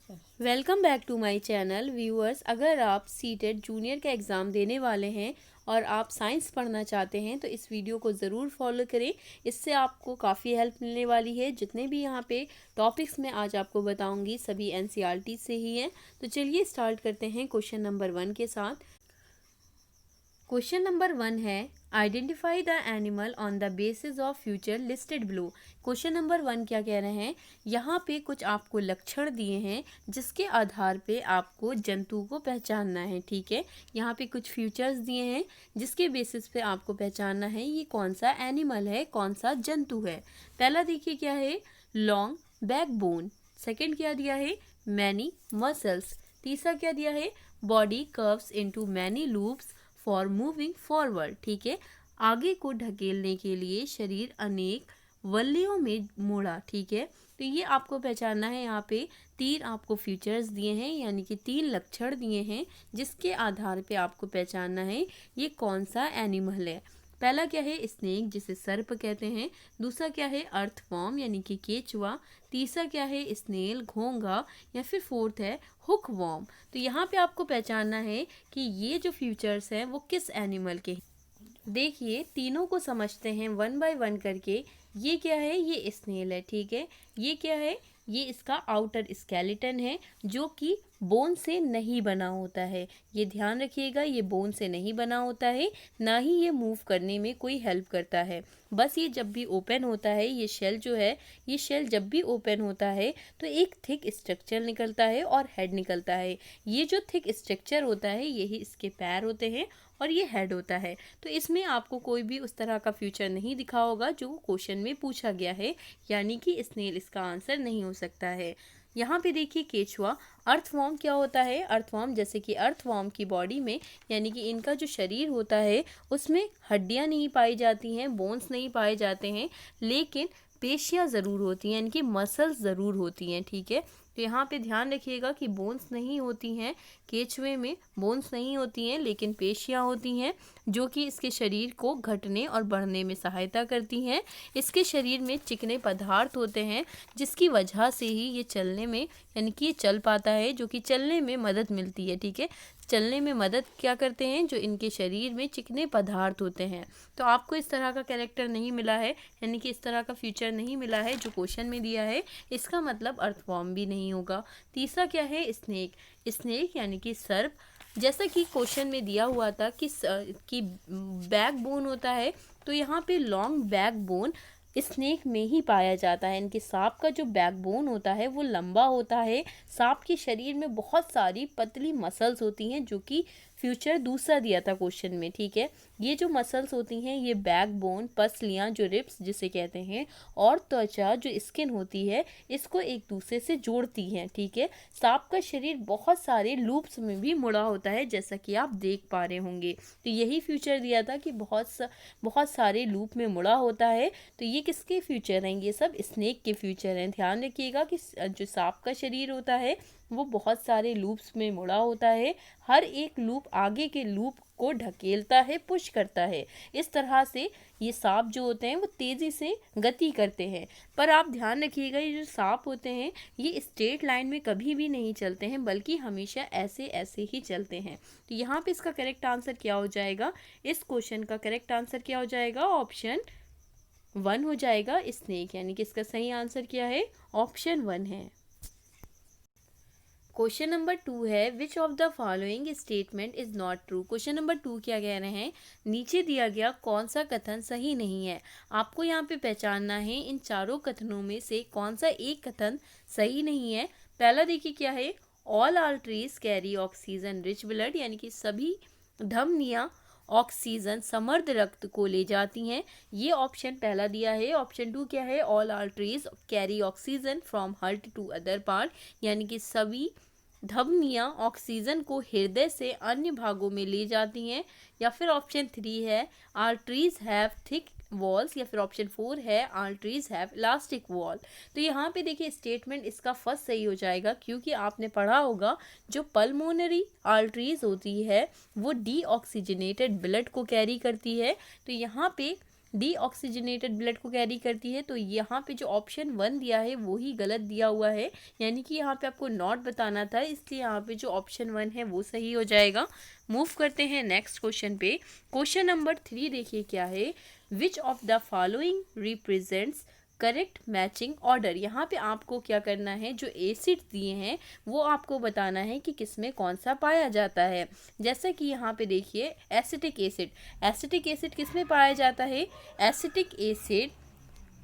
Welcome back to my channel viewers. अगर आप CTET junior का एग्ज़ाम देने वाले हैं और आप साइंस पढ़ना चाहते हैं तो इस वीडियो को ज़रूर फॉलो करें। इससे आपको काफ़ी हेल्प मिलने वाली है। जितने भी यहाँ पे टॉपिक्स मैं आज आपको बताऊंगी सभी एनसीईआरटी से ही हैं। तो चलिए स्टार्ट करते हैं क्वेश्चन नंबर 1 के साथ। क्वेश्चन नंबर 1 है identify the animal on the basis of future listed below. Question number 1 क्या कह रहे हैं, यहाँ पे कुछ आपको लक्षण दिए हैं जिसके आधार पे आपको जंतु को पहचानना है। ठीक है, यहाँ पे कुछ फीचर्स दिए हैं जिसके बेसिस पे आपको पहचानना है ये कौन सा एनिमल है, कौन सा जंतु है। पहला देखिए क्या है, लॉन्ग बैकबोन। सेकंड क्या दिया है, मैनी मसल्स। तीसरा क्या दिया है, body curves into many loops for moving forward. ठीक है, आगे को ढकेलने के लिए शरीर अनेक वल्लियों में मुड़ा। ठीक है, तो ये आपको पहचानना है। यहाँ पे 3 आपको फीचर्स दिए हैं, यानी कि 3 लक्षण दिए हैं जिसके आधार पे आपको पहचानना है ये कौन सा एनिमल है। पहला क्या है, स्नेक जिसे सर्प कहते हैं। दूसरा क्या है, अर्थवॉर्म यानी कि केचुआ। तीसरा क्या है, स्नेल घोंघा। या फिर फोर्थ है हुक वॉर्म। तो यहाँ पे आपको पहचानना है कि ये जो फीचर्स हैं वो किस एनिमल के हैं। देखिए तीनों को समझते हैं वन बाय वन करके। ये क्या है, ये स्नेल है। ठीक है, ये क्या है, ये इसका आउटर स्केलेटन है जो कि बोन से नहीं बना होता है। ये ध्यान रखिएगा, ये बोन से नहीं बना होता है, ना ही ये मूव करने में कोई हेल्प करता है। बस ये जब भी ओपन होता है, ये शेल जो है, ये शेल जब भी ओपन होता है तो एक थिक स्ट्रक्चर निकलता है और हेड निकलता है। ये जो थिक स्ट्रक्चर होता है यही इसके पैर होते हैं और ये हेड होता है। तो इसमें आपको कोई भी उस तरह का फ्यूचर नहीं दिखा होगा जो क्वेश्चन में पूछा गया है, यानी कि स्नेल इसका आंसर नहीं हो सकता है। यहाँ पे देखिए केचुआ। अर्थवॉर्म क्या होता है, अर्थवॉर्म जैसे कि अर्थवॉर्म की बॉडी में यानी कि इनका जो शरीर होता है उसमें हड्डियाँ नहीं पाई जाती हैं, बोन्स नहीं पाए जाते हैं, लेकिन पेशियाँ ज़रूर होती हैं, यानी कि मसल्स ज़रूर होती हैं। ठीक है, तो यहाँ पे ध्यान रखिएगा कि बोन्स नहीं होती हैं, केचुए में बोन्स नहीं होती हैं लेकिन पेशियाँ होती हैं जो कि इसके शरीर को घटने और बढ़ने में सहायता करती हैं। इसके शरीर में चिकने पदार्थ होते हैं जिसकी वजह से ही ये चलने में यानी कि ये चल पाता है, जो कि चलने में मदद मिलती है। ठीक है, चलने में मदद क्या करते हैं, जो इनके शरीर में चिकने पदार्थ होते हैं। तो आपको इस तरह का कैरेक्टर नहीं मिला है, यानी कि इस तरह का फीचर नहीं मिला है जो क्वेश्चन में दिया है, इसका मतलब अर्थवॉर्म भी नहीं होगा। तीसरा क्या है, स्नेक। स्नेक यानी कि सर्प। जैसा कि क्वेश्चन में दिया हुआ था कि बैक बोन होता है, तो यहाँ पे लॉन्ग बैक बोन स्नेक में ही पाया जाता है। इनके सांप का जो बैकबोन होता है वो लंबा होता है। सांप के शरीर में बहुत सारी पतली मसल्स होती हैं जो कि फ्यूचर दूसरा दिया था क्वेश्चन में। ठीक है, ये जो मसल्स होती हैं ये बैकबोन, पसलियाँ जो रिब्स जिसे कहते हैं, और त्वचा जो स्किन होती है इसको एक दूसरे से जोड़ती हैं। ठीक है, सांप का शरीर बहुत सारे लूप्स में भी मुड़ा होता है जैसा कि आप देख पा रहे होंगे। तो यही फ्यूचर दिया था कि बहुत सारे लूप में मुड़ा होता है। तो ये किसके फ्यूचर हैं, ये सब स्नेक के फ्यूचर हैं। ध्यान रखिएगा कि जो सांप का शरीर होता है वो बहुत सारे लूप्स में मुड़ा होता है। हर एक लूप आगे के लूप को ढकेलता है, पुश करता है। इस तरह से ये सांप जो होते हैं वो तेज़ी से गति करते हैं। पर आप ध्यान रखिएगा ये जो सांप होते हैं ये स्ट्रेट लाइन में कभी भी नहीं चलते हैं, बल्कि हमेशा ऐसे ऐसे ही चलते हैं। तो यहाँ पे इसका करेक्ट आंसर क्या हो जाएगा, इस क्वेश्चन का करेक्ट आंसर क्या हो जाएगा, ऑप्शन 1 हो जाएगा, स्नेक। यानी कि इसका सही आंसर क्या है, ऑप्शन 1 है। क्वेश्चन नंबर 2 है which of the following statement is not true. Question number 2 क्या कह रहे हैं, नीचे दिया गया कौन सा कथन सही नहीं है। आपको यहाँ पे पहचानना है इन चारों कथनों में से कौन सा एक कथन सही नहीं है। पहला देखिए क्या है, all arteries carry oxygen rich blood, यानी कि सभी धमनियाँ ऑक्सीजन समृद्ध रक्त को ले जाती हैं। ये ऑप्शन पहला दिया है। ऑप्शन 2 क्या है, all arteries carry oxygen from heart to other part, यानी कि सभी धमनियाँ ऑक्सीजन को हृदय से अन्य भागों में ले जाती हैं। या फिर ऑप्शन 3 है आर्टरीज हैव थिक वॉल्स, या फिर ऑप्शन 4 है आर्टरीज हैव इलास्टिक वॉल। तो यहाँ पे देखिए स्टेटमेंट इसका फर्स्ट सही हो जाएगा, क्योंकि आपने पढ़ा होगा जो पल्मोनरी आर्टरीज होती है वो डीऑक्सीजनेटेड ब्लड को कैरी करती है। तो यहाँ पे डीऑक्सीजनेटेड ब्लड को कैरी करती है। तो यहाँ पे जो ऑप्शन 1 दिया है वो ही गलत दिया हुआ है, यानी कि यहाँ पे आपको नॉट बताना था, इसलिए यहाँ पे जो ऑप्शन 1 है वो सही हो जाएगा। मूव करते हैं नेक्स्ट क्वेश्चन पे। क्वेश्चन नंबर 3 देखिए क्या है, which of the following represents correct matching order. यहाँ पे आपको क्या करना है, जो एसिड दिए हैं वो आपको बताना है कि किसमें कौन सा पाया जाता है। जैसा कि यहाँ पे देखिए एसिटिक एसिड, एसिटिक एसिड किसमें पाया जाता है, एसिटिक एसिड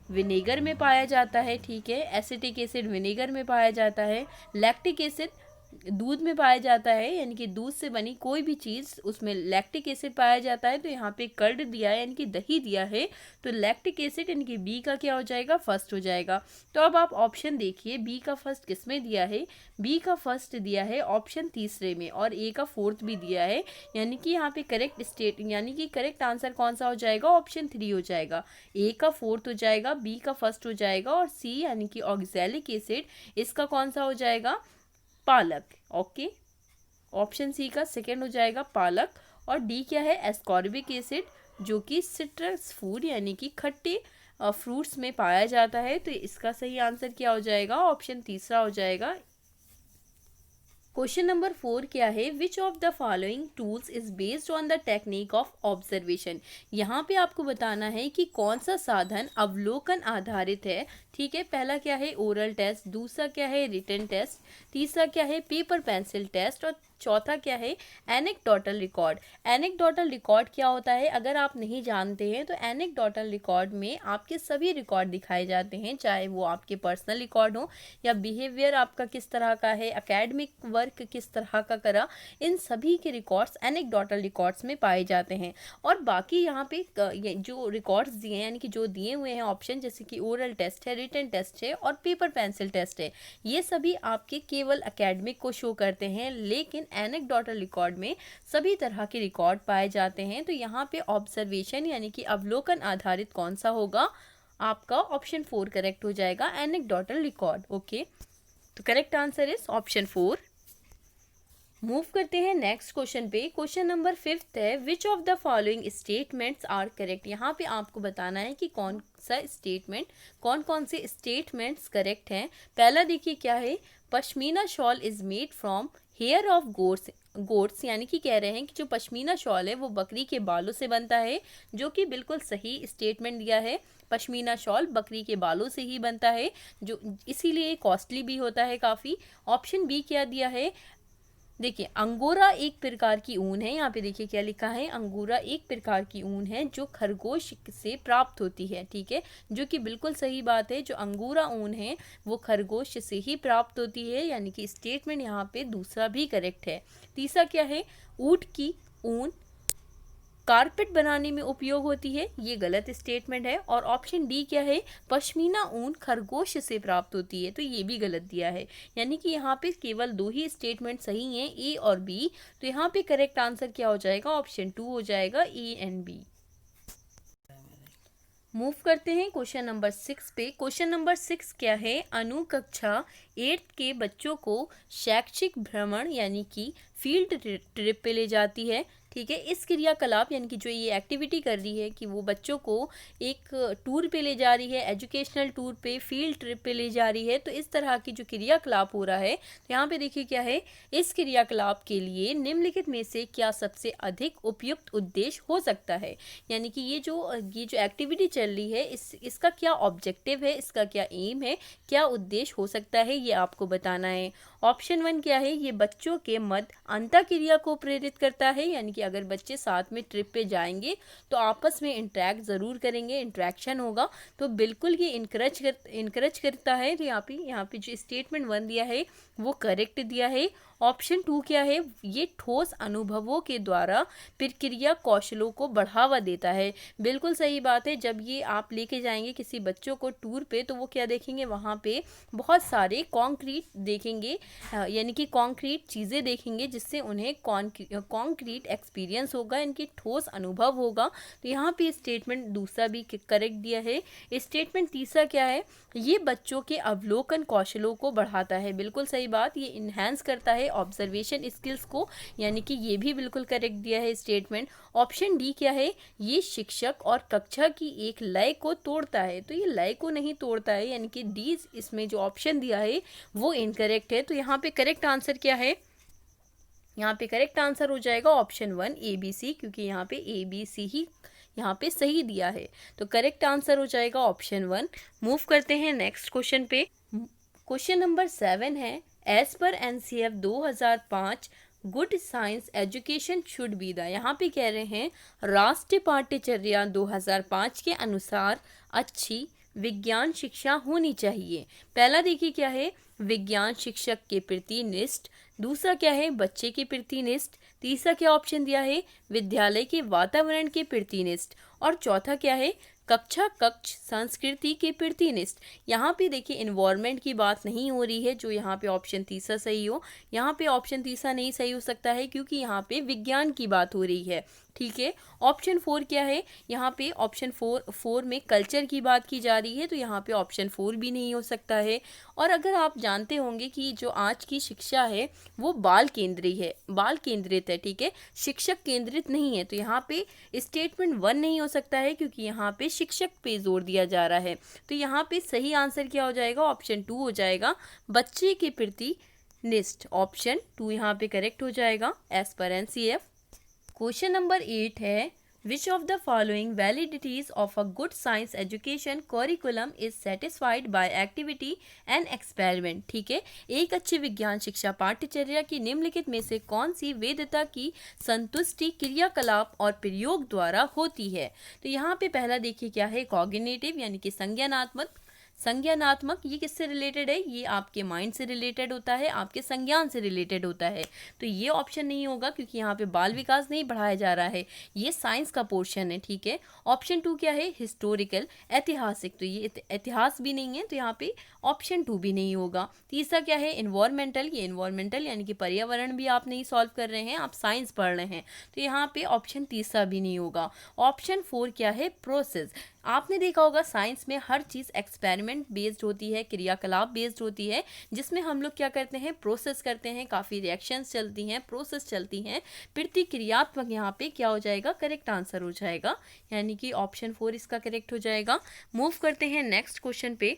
विनेगर में पाया जाता है, ठीक है, एसिटिक एसिड विनेगर में पाया जाता है। लैक्टिक एसिड दूध में पाया जाता है, यानी कि दूध से बनी कोई भी चीज़ उसमें लैक्टिक एसिड पाया जाता है। तो यहाँ पे कर्ड दिया है यानी कि दही दिया है, तो लैक्टिक एसिड यानी कि बी का क्या हो जाएगा, फर्स्ट हो जाएगा। तो अब आप ऑप्शन देखिए, बी का फर्स्ट किस में दिया है, बी का फर्स्ट दिया है ऑप्शन तीसरे में, और ए का फोर्थ भी दिया है, यानी कि यहाँ पे करेक्ट स्टेट यानी कि करेक्ट आंसर कौन सा हो जाएगा, ऑप्शन 3 हो जाएगा। ए का फोर्थ हो जाएगा, बी का फर्स्ट हो जाएगा, और सी यानी कि ऑक्सैलिक एसिड इसका कौन सा हो जाएगा, पालक। ओके, ऑप्शन सी का सेकेंड हो जाएगा पालक। और डी क्या है, एस्कॉर्बिक एसिड, जो कि सिट्रस फूड यानी कि खट्टे फ्रूट्स में पाया जाता है। तो इसका सही आंसर क्या हो जाएगा, ऑप्शन तीसरा हो जाएगा। क्वेश्चन नंबर 4 क्या है, which of the following tools is based on the technique of observation. यहाँ पे आपको बताना है कि कौन सा साधन अवलोकन आधारित है, ठीक है। पहला क्या है, ओरल टेस्ट, दूसरा क्या है, रिटन टेस्ट, तीसरा क्या है, पेपर पेंसिल टेस्ट, और चौथा क्या है, एनेक्डोटल रिकॉर्ड। एनेक्डोटल रिकॉर्ड क्या होता है, अगर आप नहीं जानते हैं तो एनेक्डोटल रिकॉर्ड में आपके सभी रिकॉर्ड दिखाए जाते हैं, चाहे वो आपके पर्सनल रिकॉर्ड हो या बिहेवियर आपका किस तरह का है, एकेडमिक वर्क किस तरह का करा, इन सभी के रिकॉर्ड्स एनेक्डोटल रिकॉर्ड्स में पाए जाते हैं। और बाकी यहाँ पे जो रिकॉर्ड्स दिए हैं यानी कि जो दिए हुए हैं ऑप्शन, जैसे कि ओरल टेस्ट है, रिटन टेस्ट है और पेपर पेंसिल टेस्ट है, ये सभी आपके केवल एकेडमिक को शो करते हैं, लेकिन एनेक्डोटल रिकॉर्ड में सभी तरह के रिकॉर्ड पाए जाते हैं। तो यहाँ पे ऑब्जर्वेशन यानी कि अवलोकन आधारित कौन सा होगा, आपका ऑप्शन 4 करेक्ट हो जाएगा, एनेक्डोटल रिकॉर्ड। ओके, तो correct answer is option 4। Move करते हैं नेक्स्ट क्वेश्चन पे। क्वेश्चन नंबर 5 है, which of the following statements are correct. यहाँ पे आपको बताना है कि कौन सा स्टेटमेंट, कौन कौन से स्टेटमेंट्स करेक्ट हैं। पहला देखिए क्या है, pashmina shawl is made from here of goats, यानी कि कह रहे हैं कि जो पश्मीना शॉल है वो बकरी के बालों से बनता है, जो कि बिल्कुल सही स्टेटमेंट दिया है। पश्मीना शॉल बकरी के बालों से ही बनता है, जो इसीलिए कॉस्टली भी होता है काफ़ी। ऑप्शन बी क्या दिया है, देखिए अंगोरा एक प्रकार की ऊन है, यहाँ पे देखिए क्या लिखा है, अंगोरा एक प्रकार की ऊन है जो खरगोश से प्राप्त होती है, ठीक है, जो कि बिल्कुल सही बात है। जो अंगोरा ऊन है वो खरगोश से ही प्राप्त होती है, यानी कि स्टेटमेंट यहाँ पे दूसरा भी करेक्ट है। तीसरा क्या है, ऊंट की ऊन कारपेट बनाने में उपयोग होती है, ये गलत स्टेटमेंट है। और ऑप्शन डी क्या है, पश्मीना ऊन खरगोश से प्राप्त होती है, तो ये भी गलत दिया है। यानी कि यहाँ पे केवल 2 ही स्टेटमेंट सही हैं, ए और बी। तो यहाँ पे करेक्ट आंसर क्या हो जाएगा, ऑप्शन 2 हो जाएगा, ए एंड बी। मूव करते हैं क्वेश्चन नंबर 6 पे। क्वेश्चन नंबर 6 क्या है, अनु कक्षा 8 के बच्चों को शैक्षिक भ्रमण यानी कि फील्ड ट्रिप पे ले जाती है, ठीक है। इस क्रियाकलाप यानी कि जो ये एक्टिविटी कर रही है कि वो बच्चों को एक टूर पे ले जा रही है, एजुकेशनल टूर पे, फील्ड ट्रिप पे ले जा रही है। तो इस तरह की जो क्रियाकलाप हो रहा है, तो यहाँ पे देखिए क्या है, इस क्रियाकलाप के लिए निम्नलिखित में से क्या सबसे अधिक उपयुक्त उद्देश्य हो सकता है। यानी कि ये जो एक्टिविटी चल रही है, इसका क्या ऑब्जेक्टिव है, इसका क्या एम है, क्या उद्देश्य हो सकता है, ये आपको बताना है। ऑप्शन 1 क्या है, ये बच्चों के मध्य अंतःक्रिया को प्रेरित करता है, यानी कि अगर बच्चे साथ में ट्रिप पे जाएंगे तो आपस में इंटरेक्ट ज़रूर करेंगे, इंटरेक्शन होगा, तो बिल्कुल ये इनकरेज करता है। तो यहाँ पे जो स्टेटमेंट 1 दिया है वो करेक्ट दिया है। ऑप्शन 2 क्या है, ये ठोस अनुभवों के द्वारा प्रक्रिया कौशलों को बढ़ावा देता है, बिल्कुल सही बात है। जब ये आप लेके जाएंगे किसी बच्चों को टूर पे, तो वो क्या देखेंगे, वहाँ पे बहुत सारे कॉन्क्रीट देखेंगे, यानी कि कॉन्क्रीट चीज़ें देखेंगे जिससे उन्हें कॉन्क्रीट एक्सपीरियंस होगा, इनकी ठोस अनुभव होगा। तो यहाँ पे स्टेटमेंट दूसरा भी करेक्ट दिया है। स्टेटमेंट तीसरा क्या है, ये बच्चों के अवलोकन कौशलों को बढ़ाता है, बिल्कुल सही बात, ये इन्हेंस करता है ऑब्जर्वेशन स्किल्स को, यानी कि ये भी बिल्कुल करेक्ट दिया है स्टेटमेंट। ऑप्शन डी क्या है, ये शिक्षक और कक्षा की एक लय को तोड़ता है, तो ये लय को नहीं तोड़ता है, यानी कि डी इसमें जो ऑप्शन दिया है वो इनकरेक्ट है। तो यहाँ पे करेक्ट आंसर क्या है, यहाँ पे करेक्ट आंसर हो जाएगा ऑप्शन 1 ABC, क्योंकि यहाँ पे ABC ही यहाँ पे सही दिया है। तो करेक्ट आंसर हो जाएगा ऑप्शन 1। मूव करते हैं नेक्स्ट क्वेश्चन पे। क्वेश्चन नंबर 7 है, as per NCF 2005 good science education should be the, यहाँ पे कह रहे हैं राष्ट्रीय पाठ्यचर्या 2005 के अनुसार अच्छी विज्ञान शिक्षा होनी चाहिए। पहला देखिए क्या है, विज्ञान शिक्षक के प्रति निष्ठ, दूसरा क्या है, बच्चे के प्रति निष्ठ, तीसरा क्या ऑप्शन दिया है, विद्यालय के वातावरण के प्रति निष्ठ, और चौथा क्या है, कक्ष संस्कृति के प्रति निष्ठ। यहाँ पे देखिए इन्वायरमेंट की बात नहीं हो रही है, जो यहाँ पे ऑप्शन तीसरा सही हो। यहाँ पे ऑप्शन तीसरा नहीं सही हो सकता है क्योंकि यहाँ पे विज्ञान की बात हो रही है, ठीक है। ऑप्शन 4 क्या है, यहाँ पे ऑप्शन 4 में कल्चर की बात की जा रही है, तो यहाँ पे ऑप्शन 4 भी नहीं हो सकता है। और अगर आप जानते होंगे कि जो आज की शिक्षा है वो बाल केंद्रित है, ठीक है, शिक्षक केंद्रित नहीं है, तो यहाँ पे स्टेटमेंट 1 नहीं हो सकता है क्योंकि यहाँ पे शिक्षक पे जोर दिया जा रहा है। तो यहाँ पे सही आंसर क्या हो जाएगा, ऑप्शन 2 हो जाएगा, बच्चे के प्रति निष्ठ। ऑप्शन 2 यहाँ पे करेक्ट हो जाएगा as per NCF। Question number 8 है, which of the following validities of a good science education curriculum is satisfied by activity and experiment, ठीक है। एक अच्छी विज्ञान शिक्षा पाठ्यचर्या की निम्नलिखित में से कौन सी वैधता की संतुष्टि क्रियाकलाप और प्रयोग द्वारा होती है। तो यहाँ पे पहला देखिए क्या है, कॉग्निटिव यानी कि संज्ञानात्मक, ये किससे रिलेटेड है, ये आपके माइंड से रिलेटेड होता है, आपके संज्ञान से रिलेटेड होता है। तो ये ऑप्शन नहीं होगा क्योंकि यहाँ पे बाल विकास नहीं बढ़ाया जा रहा है, ये साइंस का पोर्शन है, ठीक है। ऑप्शन 2 क्या है, हिस्टोरिकल ऐतिहासिक, तो ये इतिहास भी नहीं है, तो यहाँ पे ऑप्शन 2 भी नहीं होगा। तीसरा क्या है, इन्वायरमेंटल, ये इन्वायरमेंटल यानी कि पर्यावरण भी आप नहीं सॉल्व कर रहे हैं, आप साइंस पढ़ रहे हैं, तो यहाँ पे ऑप्शन तीसरा भी नहीं होगा। ऑप्शन 4 क्या है, प्रोसेस, आपने देखा होगा साइंस में हर चीज़ एक्सपेरिमेंट बेस्ड होती है, क्रियाकलाप बेस्ड होती है, जिसमें हम लोग क्या करते हैं, प्रोसेस करते हैं, काफ़ी रिएक्शंस चलती हैं, प्रोसेस चलती हैं, प्रतिक्रियात्मक, यहाँ पे क्या हो जाएगा, करेक्ट आंसर हो जाएगा, यानी कि ऑप्शन 4 इसका करेक्ट हो जाएगा। मूव करते हैं नेक्स्ट क्वेश्चन पे।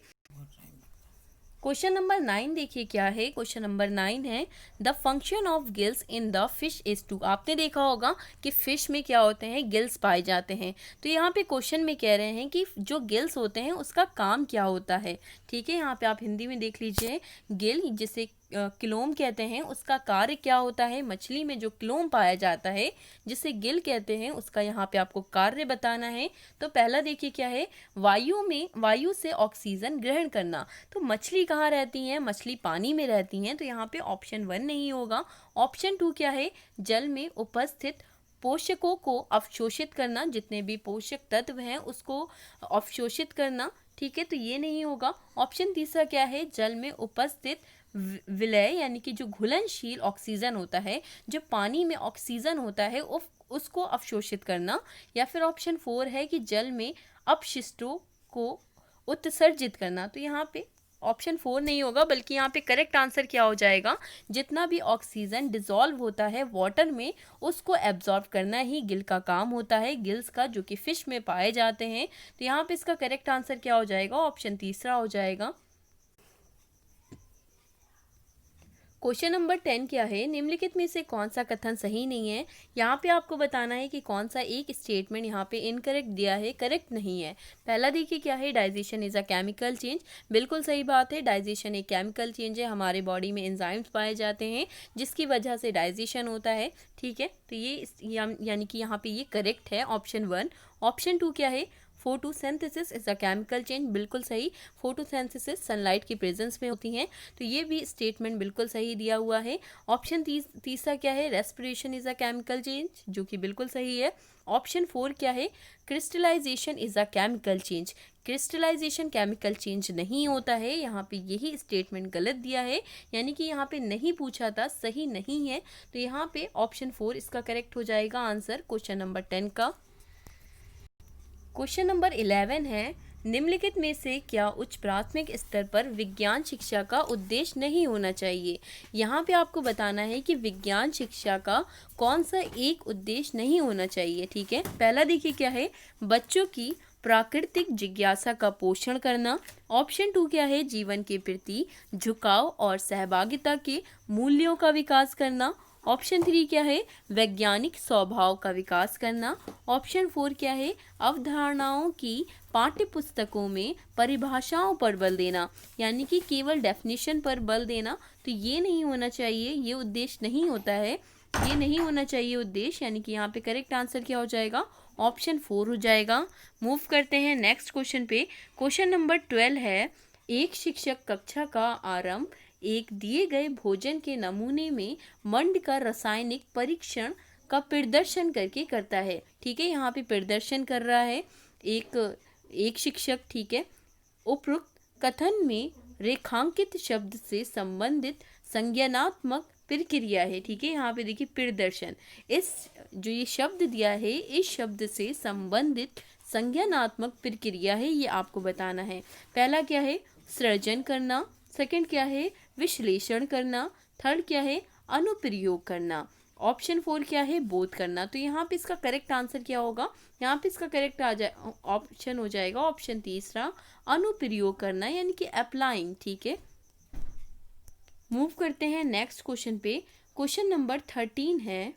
क्वेश्चन नंबर 9 देखिए क्या है, क्वेश्चन नंबर 9 है, the function of gills in the fish is to, आपने देखा होगा कि फिश में क्या होते हैं, गिल्स पाए जाते हैं। तो यहाँ पे क्वेश्चन में कह रहे हैं कि जो गिल्स होते हैं उसका काम क्या होता है, ठीक है। यहाँ पे आप हिंदी में देख लीजिए, गिल जिसे क्लोम कहते हैं, उसका कार्य क्या होता है, मछली में जो क्लोम पाया जाता है जिसे गिल कहते हैं, उसका यहाँ पे आपको कार्य बताना है। तो पहला देखिए क्या है, वायु से ऑक्सीजन ग्रहण करना। तो मछली कहाँ रहती हैं, मछली पानी में रहती हैं, तो यहाँ पे ऑप्शन 1 नहीं होगा। ऑप्शन 2 क्या है, जल में उपस्थित पोषकों को अवशोषित करना, जितने भी पोषक तत्व हैं उसको अवशोषित करना, ठीक है, तो ये नहीं होगा। ऑप्शन तीसरा क्या है, जल में उपस्थित विलय यानी कि जो घुलनशील ऑक्सीजन होता है, जो पानी में ऑक्सीजन होता है उसको अवशोषित करना, या फिर ऑप्शन 4 है कि जल में अपशिष्टों को उत्सर्जित करना। तो यहाँ पे ऑप्शन 4 नहीं होगा, बल्कि यहाँ पे करेक्ट आंसर क्या हो जाएगा, जितना भी ऑक्सीजन डिसॉल्व होता है वाटर में उसको एब्जॉर्ब करना ही गिल का काम होता है, गिल्स का, जो कि फिश में पाए जाते हैं। तो यहाँ पे इसका करेक्ट आंसर क्या हो जाएगा, ऑप्शन तीसरा हो जाएगा। क्वेश्चन नंबर 10 क्या है, निम्नलिखित में से कौन सा कथन सही नहीं है। यहाँ पे आपको बताना है कि कौन सा एक स्टेटमेंट यहाँ पे इनकरेक्ट दिया है, करेक्ट नहीं है। पहला देखिए क्या है, digestion is a chemical change, बिल्कुल सही बात है, डाइजेशन एक केमिकल चेंज है, हमारे बॉडी में एंजाइम्स पाए जाते हैं जिसकी वजह से डाइजेशन होता है, ठीक है। तो ये यानी कि यहाँ पे ये करेक्ट है, ऑप्शन 1। ऑप्शन 2 क्या है, photosynthesis is a chemical change, बिल्कुल सही। फोटोसिंथेसिस सनलाइट की प्रेजेंस में होती हैं, तो ये भी स्टेटमेंट बिल्कुल सही दिया हुआ है। ऑप्शन तीसरा क्या है, respiration is a chemical change, जो कि बिल्कुल सही है। ऑप्शन 4 क्या है, crystallisation is a chemical change, crystallisation chemical change नहीं होता है। यहाँ पे यही स्टेटमेंट गलत दिया है, यानी कि यहाँ पे नहीं पूछा था, सही नहीं है। तो यहाँ पे ऑप्शन 4 इसका करेक्ट हो जाएगा आंसर क्वेश्चन नंबर 10 का। क्वेश्चन नंबर 11 है, निम्नलिखित में से क्या उच्च प्राथमिक स्तर पर विज्ञान शिक्षा का उद्देश्य नहीं होना चाहिए। यहाँ पे आपको बताना है कि विज्ञान शिक्षा का कौन सा एक उद्देश्य नहीं होना चाहिए। ठीक है, पहला देखिए क्या है, बच्चों की प्राकृतिक जिज्ञासा का पोषण करना। ऑप्शन 2 क्या है, जीवन के प्रति झुकाव और सहभागिता के मूल्यों का विकास करना। ऑप्शन 3 क्या है, वैज्ञानिक स्वभाव का विकास करना। ऑप्शन 4 क्या है, अवधारणाओं की पाठ्य पुस्तकों में परिभाषाओं पर बल देना, यानी कि केवल डेफिनेशन पर बल देना। तो ये नहीं होना चाहिए, ये उद्देश्य नहीं होता है, ये नहीं होना चाहिए उद्देश्य, यानी कि यहाँ पे करेक्ट आंसर क्या हो जाएगा, ऑप्शन 4 हो जाएगा। मूव करते हैं नेक्स्ट क्वेश्चन पे। क्वेश्चन नंबर 12 है, एक शिक्षक कक्षा का आरंभ एक दिए गए भोजन के नमूने में मंड का रासायनिक परीक्षण का प्रदर्शन करके करता है। ठीक है, यहाँ पे प्रदर्शन कर रहा है एक शिक्षक। ठीक है, उपरोक्त कथन में रेखांकित शब्द से संबंधित संज्ञानात्मक प्रक्रिया है। ठीक है, यहाँ पे देखिए प्रदर्शन, इस जो ये शब्द दिया है, इस शब्द से संबंधित संज्ञानात्मक प्रक्रिया है, ये आपको बताना है। पहला क्या है, सृजन करना। सेकंड क्या है, विश्लेषण करना। थर्ड क्या है, अनुप्रयोग करना। ऑप्शन 4 क्या है, बोध करना। तो यहाँ पे इसका करेक्ट आंसर क्या होगा, यहाँ पे इसका करेक्ट ऑप्शन हो जाएगा ऑप्शन तीसरा, अनुप्रयोग करना, यानी कि अप्लाइंग। ठीक है, मूव करते हैं नेक्स्ट क्वेश्चन पे। क्वेश्चन नंबर 13 है,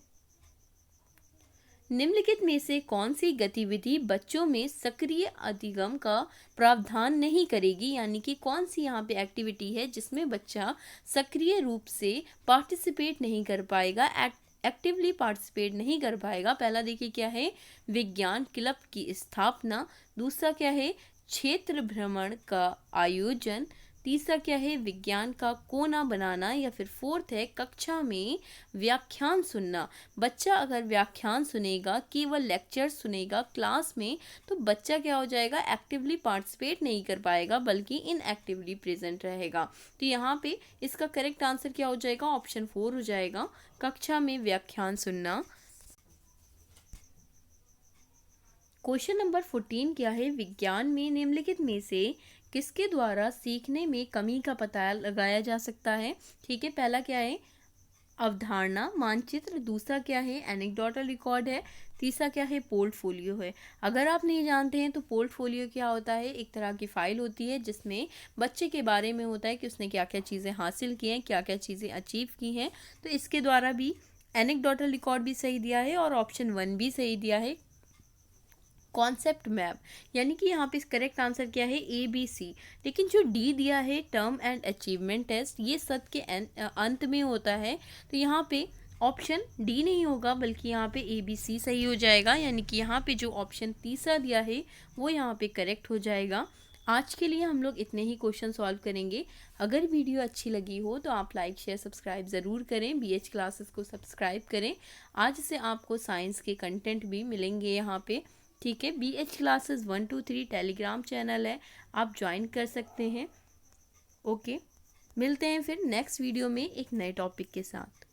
निम्नलिखित में से कौन सी गतिविधि बच्चों में सक्रिय अधिगम का प्रावधान नहीं करेगी, यानी कि कौन सी यहाँ पे एक्टिविटी है जिसमें बच्चा सक्रिय रूप से पार्टिसिपेट नहीं कर पाएगा, एक्टिवली पार्टिसिपेट नहीं कर पाएगा। पहला देखिए क्या है, विज्ञान क्लब की स्थापना। दूसरा क्या है, क्षेत्र भ्रमण का आयोजन। तीसरा क्या है, विज्ञान का कोना बनाना। या फिर फोर्थ है, कक्षा में व्याख्यान सुनना। बच्चा अगर व्याख्यान सुनेगा, केवल लेक्चर सुनेगा क्लास में, तो बच्चा क्या हो जाएगा, एक्टिवली पार्टिसिपेट नहीं कर पाएगा, बल्कि इनएक्टिवली प्रेजेंट रहेगा। तो यहाँ पे इसका करेक्ट आंसर क्या हो जाएगा, ऑप्शन 4 हो जाएगा, कक्षा में व्याख्यान सुनना। क्वेश्चन नंबर 14 क्या है, विज्ञान में निम्नलिखित में से किसके द्वारा सीखने में कमी का पता लगाया जा सकता है। ठीक है, पहला क्या है, अवधारणा मानचित्र। दूसरा क्या है, एनेक्डोटल रिकॉर्ड है। तीसरा क्या है, पोर्टफोलियो है। अगर आप नहीं जानते हैं तो पोर्टफोलियो क्या होता है, एक तरह की फाइल होती है जिसमें बच्चे के बारे में होता है कि उसने क्या क्या चीज़ें हासिल की हैं, क्या क्या चीज़ें अचीव की हैं। तो इसके द्वारा भी एनेक्डोटल रिकॉर्ड भी सही दिया है और ऑप्शन 1 भी सही दिया है, कॉन्सेप्ट मैप। यानी कि यहाँ पे करेक्ट आंसर क्या है, ABC। लेकिन जो डी दिया है, टर्म एंड अचीवमेंट टेस्ट, ये सत्र के अंत में होता है। तो यहाँ पे ऑप्शन डी नहीं होगा, बल्कि यहाँ पे ABC सही हो जाएगा। यानी कि यहाँ पे जो ऑप्शन तीसरा दिया है वो यहाँ पे करेक्ट हो जाएगा। आज के लिए हम लोग इतने ही क्वेश्चन सॉल्व करेंगे। अगर वीडियो अच्छी लगी हो तो आप लाइक शेयर सब्सक्राइब ज़रूर करें, BH क्लासेस को सब्सक्राइब करें। आज से आपको साइंस के कंटेंट भी मिलेंगे यहाँ पे। ठीक है, BH क्लासेस 1 2 3 टेलीग्राम चैनल है, आप ज्वाइन कर सकते हैं। ओके, मिलते हैं फिर नेक्स्ट वीडियो में एक नए टॉपिक के साथ।